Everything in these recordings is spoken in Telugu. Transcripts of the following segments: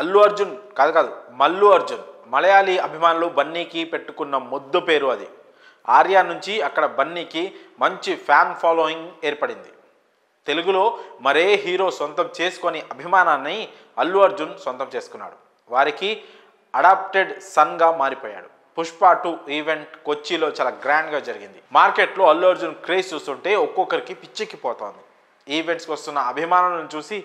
అల్లు అర్జున్ కాదు మల్లు అర్జున్ మలయాళీ అభిమానులు బన్నీకి పెట్టుకున్న ముద్దు పేరు అది. ఆర్య నుంచి అక్కడ బన్నీకి మంచి ఫ్యాన్ ఫాలోయింగ్ ఏర్పడింది. తెలుగులో మరే హీరో సొంతం చేసుకొని అభిమానాన్ని అల్లు అర్జున్ సొంతం చేసుకున్నాడు. వారికి అడాప్టెడ్ సన్గా మారిపోయాడు. పుష్ప 2 ఈవెంట్ కొచ్చిలో చాలా గ్రాండ్గా జరిగింది. మార్కెట్లో అల్లు అర్జున్ క్రేజ్ చూస్తుంటే ఒక్కొక్కరికి పిచ్చెక్కిపోతోంది. ఈవెంట్స్కి వస్తున్న అభిమానులను చూసి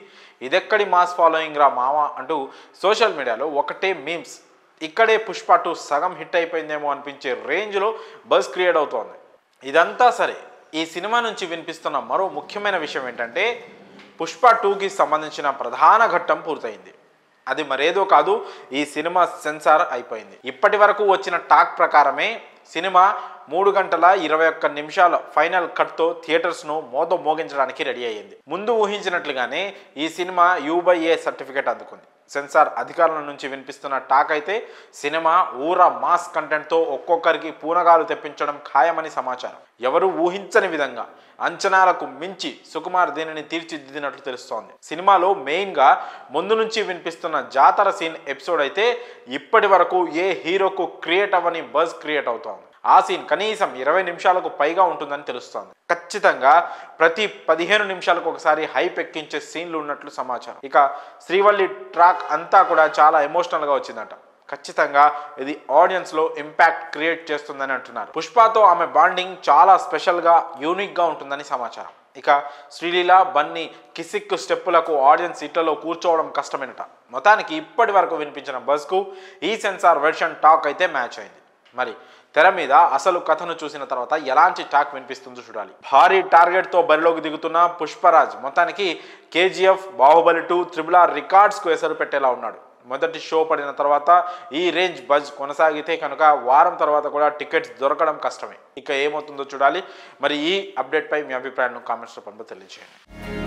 ఇదెక్కడి మాస్ ఫాలోయింగ్ రా మావా అంటూ సోషల్ మీడియాలో ఒకటే మీమ్స్. ఇక్కడే పుష్ప 2 సగం హిట్ అయిపోయిందేమో అనిపించే రేంజ్లో బజ్ క్రియేట్ అవుతోంది. ఇదంతా సరే, ఈ సినిమా నుంచి వినిపిస్తున్న మరో ముఖ్యమైన విషయం ఏంటంటే పుష్ప 2కి సంబంధించిన ప్రధాన ఘట్టం పూర్తయింది. అది మరేదో కాదు, ఈ సినిమా సెన్సార్ అయిపోయింది. ఇప్పటి వరకు వచ్చిన టాక్ ప్రకారమే సినిమా 3 గంటల 21 నిమిషాల ఫైనల్ కట్తో థియేటర్స్ను మోగించడానికి రెడీ అయ్యింది. ముందు ఊహించినట్లుగానే ఈ సినిమా U/A సర్టిఫికేట్ అందుకుంది. సెన్సార్ అధికారుల నుంచి వినిపిస్తున్న టాక్ అయితే సినిమా మాస్ కంటెంట్తో ఒక్కొక్కరికి పూనగాలు తెప్పించడం ఖాయమని సమాచారం. ఎవరు ఊహించని విధంగా అంచనాలకు మించి సుకుమార్ దీనిని తీర్చిదిద్దినట్లు తెలుస్తోంది. సినిమాలో మెయిన్గా ముందు నుంచి వినిపిస్తున్న జాతర సీన్ ఎపిసోడ్ అయితే ఇప్పటి వరకు ఏ హీరోకు క్రియేట్ అవ్వని బజ్ క్రియేట్ అవుతోంది. ఆ సీన్ కనీసం 20 నిమిషాలకు పైగా ఉంటుందని తెలుస్తోంది. ఖచ్చితంగా ప్రతి 15 నిమిషాలకు ఒకసారి హైప్ ఎక్కించే సీన్లు ఉన్నట్లు సమాచారం. ఇక శ్రీవల్లి ట్రాక్ అంతా కూడా చాలా ఎమోషనల్గా వచ్చిందట. ఖచ్చితంగా ఇది ఆడియన్స్లో ఇంపాక్ట్ క్రియేట్ చేస్తుందని అంటున్నారు. పుష్పతో ఆమె బాండింగ్ చాలా స్పెషల్గా యూనిక్గా ఉంటుందని సమాచారం. ఇక శ్రీలీల బన్నీ కిసిక్ స్టెప్పులకు ఆడియన్స్ సీట్లలో కూర్చోవడం కష్టమేనట. మొత్తానికి ఇప్పటి వరకు వినిపించిన బజ్కు ఈ సెన్సార్ వెర్షన్ టాక్ అయితే మ్యాచ్ అయింది. మరి తెర మీద అసలు కథను చూసిన తర్వాత ఎలాంటి టాక్ వినిపిస్తుందో చూడాలి. భారీ టార్గెట్తో బరిలోకి దిగుతున్న పుష్పరాజ్ మొత్తానికి KGF, బాహుబలి 2, RRR రికార్డ్స్కు ఎసరు పెట్టేలా ఉన్నాడు. మొదటి షో పడిన తర్వాత ఈ రేంజ్ బజ్ కొనసాగితే కనుక వారం తర్వాత కూడా టికెట్స్ దొరకడం కష్టమే. ఇక ఏమవుతుందో చూడాలి. మరి ఈ అప్డేట్పై మీ అభిప్రాయాలను కామెంట్స్ రూపంలో తెలియజేయండి.